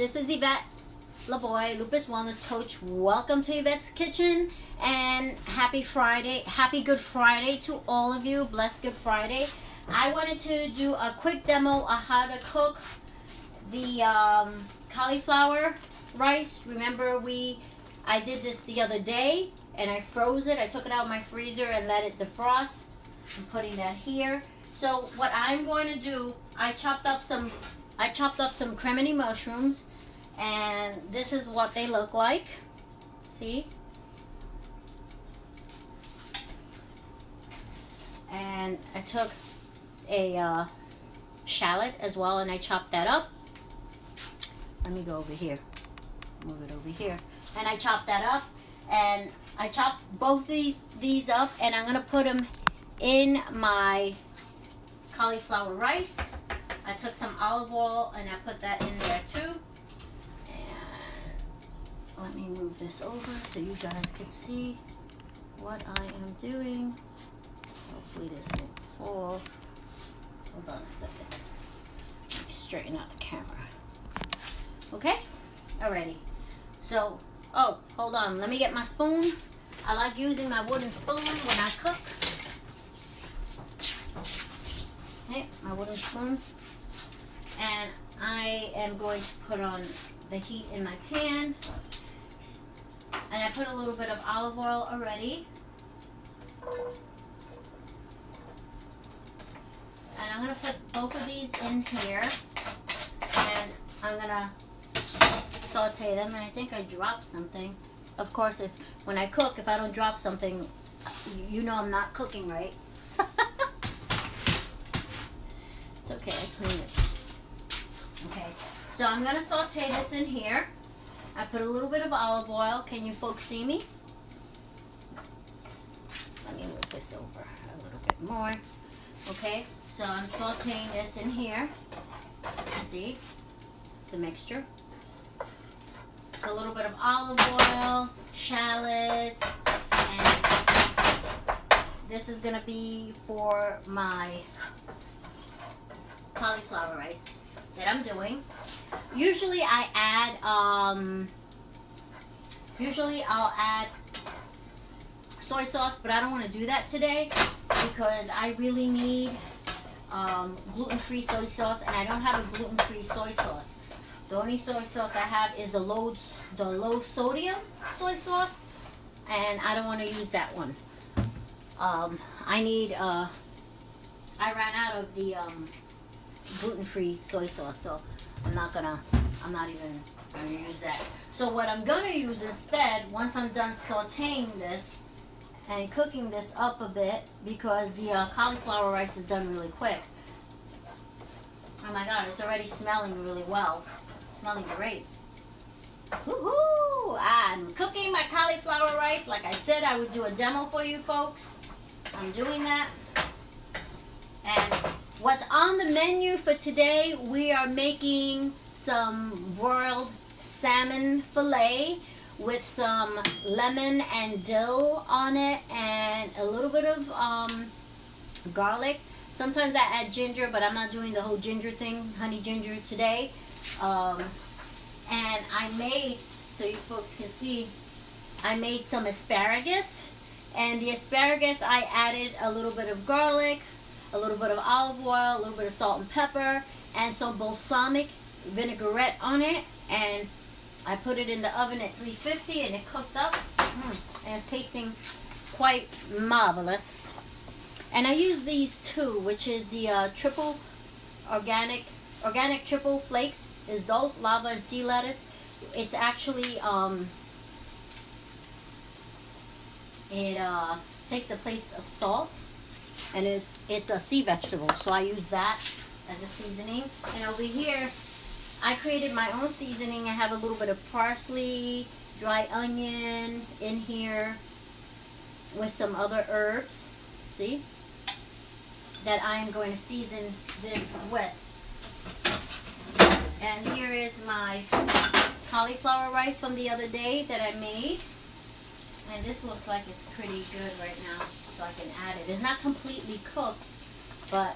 This is Yvette, LaBoy, Lupus Wellness Coach. Welcome to Yvette's Kitchen, and happy Friday. Happy Good Friday to all of you. Blessed Good Friday. I wanted to do a quick demo of how to cook the cauliflower rice. Remember, I did this the other day, and I froze it. I took it out of my freezer and let it defrost. I'm putting that here. So what I'm going to do, I chopped up some cremini mushrooms, and this is what they look like. See? And I took a shallot as well, and I chopped that up. Let me go over here. Move it over here. And I chopped that up, and I chopped both these up, and I'm gonna put them in my cauliflower rice. I took some olive oil and I put that in there too. And let me move this over so you guys can see what I am doing. Hopefully this won't fall. Hold on a second. Let me straighten out the camera. Okay? Alrighty. So, oh, hold on. Let me get my spoon. I like using my wooden spoon when I cook. Okay, my wooden spoon. And I am going to put on the heat in my pan. And I put a little bit of olive oil already. And I'm going to put both of these in here. And I'm going to saute them. And I think I dropped something. Of course, when I cook, if I don't drop something, you know I'm not cooking right. It's okay, I clean it. Okay, so I'm going to saute this in here. I put a little bit of olive oil. Can you folks see me? Let me move this over a little bit more. Okay, so I'm sauteing this in here. See the mixture? It's a little bit of olive oil, shallots, and this is going to be for my cauliflower rice that I'm doing. Usually I add I'll add soy sauce, but I don't want to do that today because I really need gluten-free soy sauce, and I don't have a gluten-free soy sauce. The only soy sauce I have is the low sodium soy sauce, and I don't want to use that one. I ran out of the gluten-free soy sauce, so I'm not even gonna use that. So what I'm gonna use instead, once I'm done sauteing this and cooking this up a bit, because the cauliflower rice is done really quick. Oh my God, it's already smelling really well. Smelling great. Woohoo! I'm cooking my cauliflower rice. Like I said, I would do a demo for you folks. I'm doing that. And what's on the menu for today, we are making some broiled salmon fillet with some lemon and dill on it, and a little bit of garlic. Sometimes I add ginger, but I'm not doing the whole ginger thing, honey ginger today. And I made, so you folks can see, I made some asparagus, and the asparagus I added a little bit of garlic, a little bit of olive oil, a little bit of salt and pepper, and some balsamic vinaigrette on it, and I put it in the oven at 350, and it cooked up, and it's tasting quite marvelous. And I use these two, which is the triple organic triple flakes. Is those lava and sea lettuce. It's actually it takes the place of salt, and it's a sea vegetable, so I use that as a seasoning. And over here I created my own seasoning. I have a little bit of parsley, dry onion in here with some other herbs, see, that I am going to season this with. And here is my cauliflower rice from the other day that I made. And this looks like it's pretty good right now, so I can add it. It's not completely cooked, but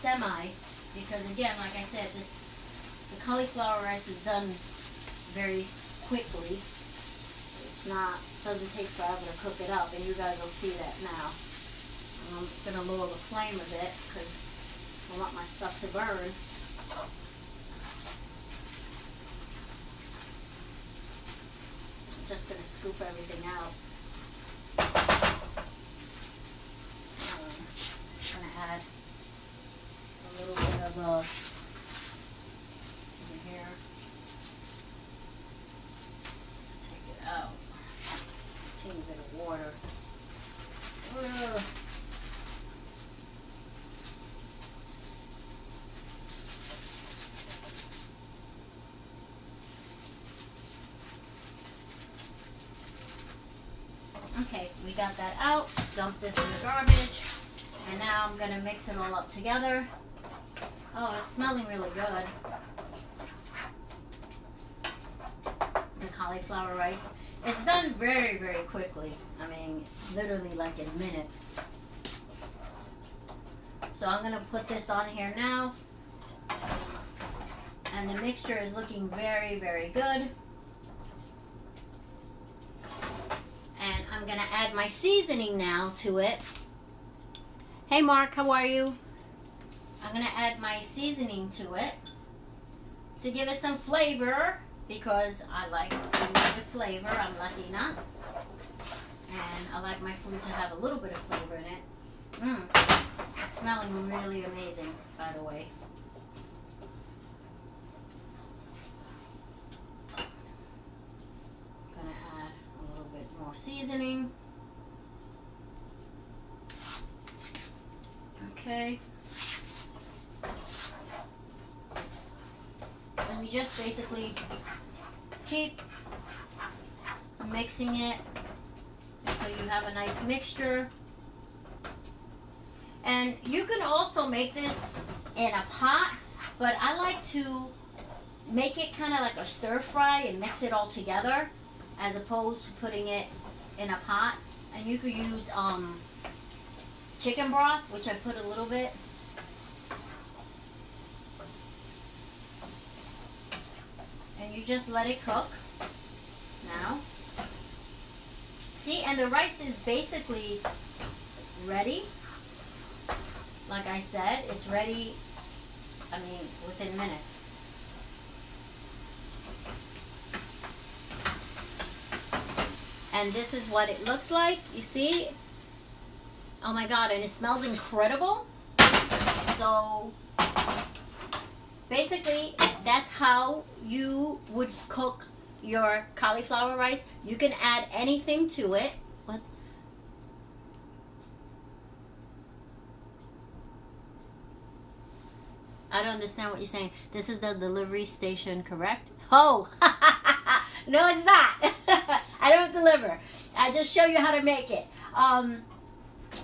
semi, because again, like I said, The cauliflower rice is done very quickly. Doesn't take forever to cook it up, and you guys will see that now. I'm gonna lower the flame a bit because I want my stuff to burn. I'm just gonna scoop everything out. I'm gonna add a little bit of over here. Take it out. Teeny bit of water. Ugh. Okay, we got that out. Dump this in the garbage. And now I'm going to mix it all up together. Oh, it's smelling really good. The cauliflower rice. It's done very, very quickly. I mean, literally like in minutes. So I'm going to put this on here now. And the mixture is looking very, very good. And I'm going to add my seasoning now to it. Hey Mark, how are you? I'm going to add my seasoning to it to give it some flavor, because I like food with flavor. I'm Latina. And I like my food to have a little bit of flavor in it. It's smelling really amazing, by the way. Gonna add a little bit more seasoning. Okay. And you just basically keep mixing it until you have a nice mixture. And you can also make this in a pot, but I like to make it kind of like a stir fry and mix it all together, as opposed to putting it in a pot. And you could use chicken broth, which I put a little bit. And you just let it cook now. See, and the rice is basically ready. Like I said, it's ready, I mean, within minutes. And this is what it looks like, you see? Oh my God, and it smells incredible. So basically, that's how you would cook your cauliflower rice. You can add anything to it. What? I don't understand what you're saying. This is the delivery station, correct? Oh, no, it's not. I don't deliver. I just show you how to make it.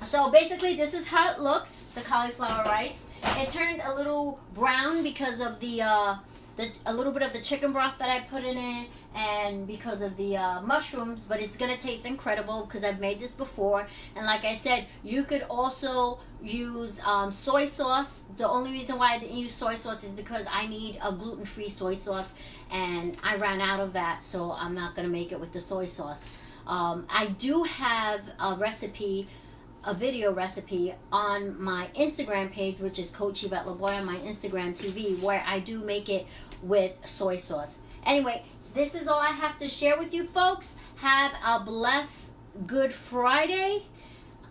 So basically, this is how it looks, the cauliflower rice. It turned a little brown because of a little bit of the chicken broth that I put in it, and because of the mushrooms, but it's gonna taste incredible because I've made this before. And like I said, you could also use soy sauce. The only reason why I didn't use soy sauce is because I need a gluten-free soy sauce, and I ran out of that, so I'm not gonna make it with the soy sauce. I do have a video recipe on my Instagram page, which is Coach Yvette LeBoy on my Instagram TV, where I do make it with soy sauce. Anyway, this is all I have to share with you folks. Have a blessed Good Friday.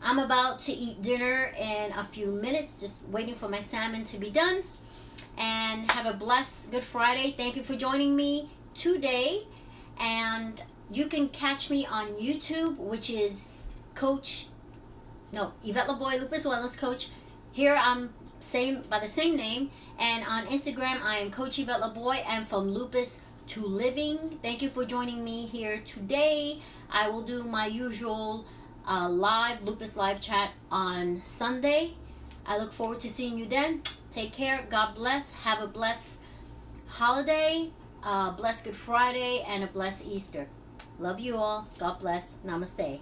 I'm about to eat dinner in a few minutes, just waiting for my salmon to be done. And have a blessed Good Friday. Thank you for joining me today. And you can catch me on YouTube, which is Yvette LeBoy, Lupus Wellness Coach. Here I'm by the same name. And on Instagram, I am Coach Yvette LeBoy, and from Lupus to Living. Thank you for joining me here today. I will do my usual Lupus live chat on Sunday. I look forward to seeing you then. Take care. God bless. Have a blessed holiday, blessed Good Friday, and a blessed Easter. Love you all. God bless. Namaste.